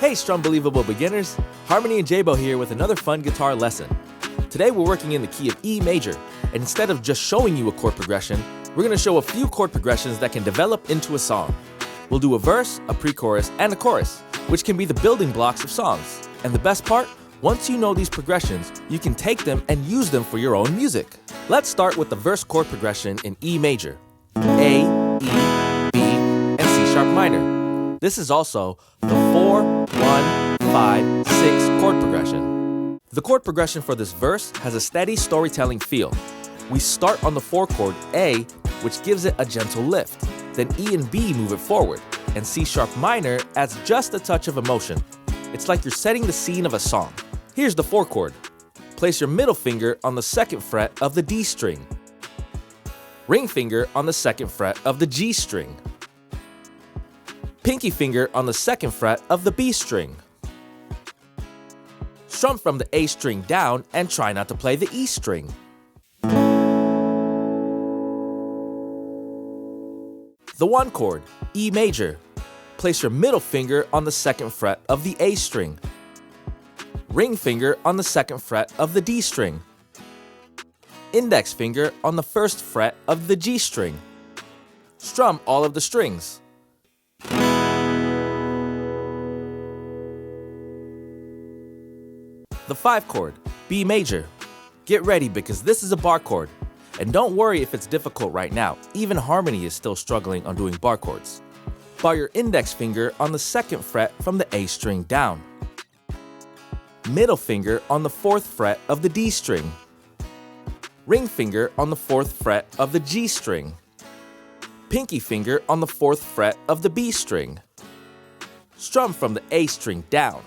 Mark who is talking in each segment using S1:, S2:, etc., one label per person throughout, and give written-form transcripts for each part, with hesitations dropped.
S1: Hey Strum-believable beginners, Harmony and Jabo here with another fun guitar lesson. Today we're working in the key of E major, and instead of just showing you a chord progression, we're going to show a few chord progressions that can develop into a song. We'll do a verse, a pre-chorus, and a chorus, which can be the building blocks of songs. And the best part, once you know these progressions, you can take them and use them for your own music. Let's start with the verse chord progression in E major. A, E, B, and C sharp minor. This is also the 4, 1, 5, 6 chord progression. The chord progression for this verse has a steady storytelling feel. We start on the 4 chord A, which gives it a gentle lift. Then E and B move it forward, and C sharp minor adds just a touch of emotion. It's like you're setting the scene of a song. Here's the 4 chord. Place your middle finger on the 2nd fret of the D string. Ring finger on the 2nd fret of the G string. Pinky finger on the 2nd fret of the B string. Strum from the A string down and try not to play the E string. The 1 chord, E major. Place your middle finger on the 2nd fret of the A string. Ring finger on the 2nd fret of the D string. Index finger on the 1st fret of the G string. Strum all of the strings. The 5 chord, B major. Get ready because this is a bar chord. And don't worry if it's difficult right now, even Harmony is still struggling on doing bar chords. Bar your index finger on the 2nd fret from the A string down. Middle finger on the 4th fret of the D string. Ring finger on the 4th fret of the G string. Pinky finger on the 4th fret of the B string. Strum from the A string down.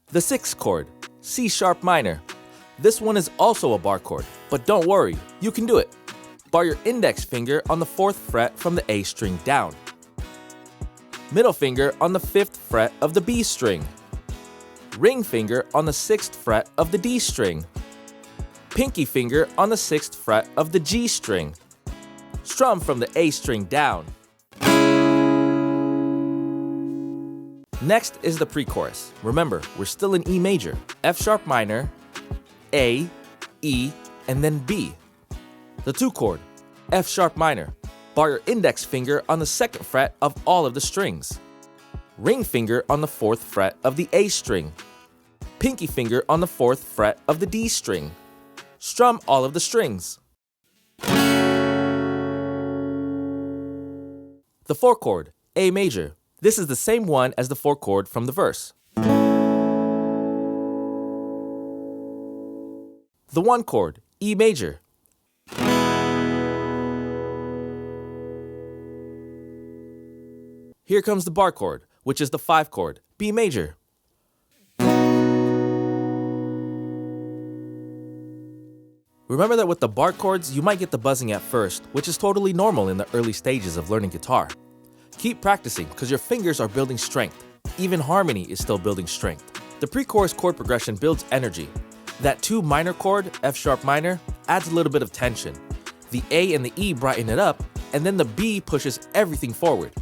S1: The 6th chord, C sharp minor. This one is also a bar chord, but don't worry, you can do it. Bar your index finger on the 4th fret from the A string down. Middle finger on the 5th fret of the B string. Ring finger on the 6th fret of the D string. Pinky finger on the 6th fret of the G string. Strum from the A string down. Next is the pre-chorus. Remember, we're still in E major, F sharp minor, A, E, and then B. The 2 chord, F sharp minor. Bar your index finger on the 2nd fret of all of the strings. Ring finger on the 4th fret of the A string. Pinky finger on the 4th fret of the D string. Strum all of the strings. The 4 chord, A major. This is the same one as the 4 chord from the verse. The 1 chord, E major. Here comes the bar chord, which is the 5 chord, B major. Remember that with the bar chords, you might get the buzzing at first, which is totally normal in the early stages of learning guitar. Keep practicing because your fingers are building strength. Even Harmony is still building strength. The pre-chorus chord progression builds energy. That 2 minor chord, F sharp minor, adds a little bit of tension. The A and the E brighten it up, and then the B pushes everything forward.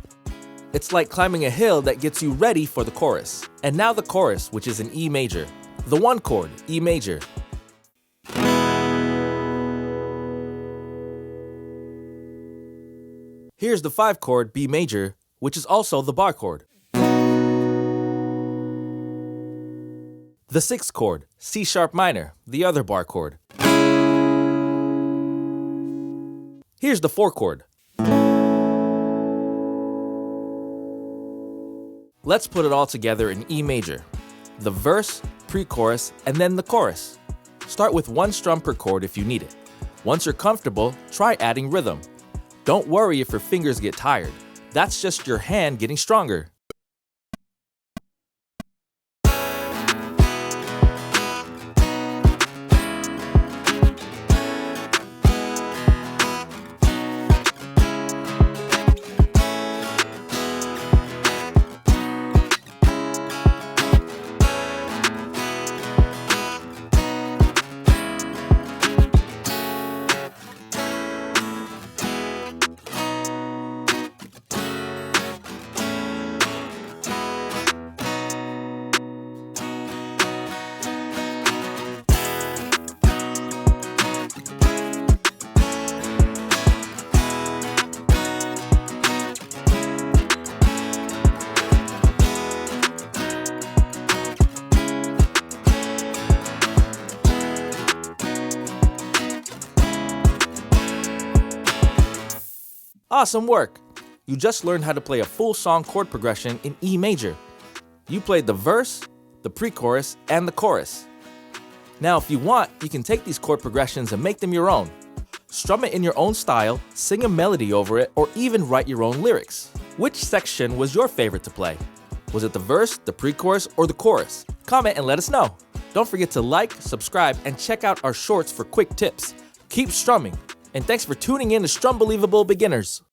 S1: It's like climbing a hill that gets you ready for the chorus. And now the chorus, which is in E major. The 1 chord, E major. Here's the 5 chord, B major, which is also the bar chord. The 6th chord, C sharp minor, the other bar chord. Here's the 4 chord. Let's put it all together in E major. The verse, pre-chorus, and then the chorus. Start with 1 strum per chord if you need it. Once you're comfortable, try adding rhythm. Don't worry if your fingers get tired. That's just your hand getting stronger. Awesome work! You just learned how to play a full song chord progression in E major. You played the verse, the pre-chorus, and the chorus. Now, if you want, you can take these chord progressions and make them your own. Strum it in your own style, sing a melody over it, or even write your own lyrics. Which section was your favorite to play? Was it the verse, the pre-chorus, or the chorus? Comment and let us know. Don't forget to like, subscribe, and check out our shorts for quick tips. Keep strumming, and thanks for tuning in to Strum-believable Beginners.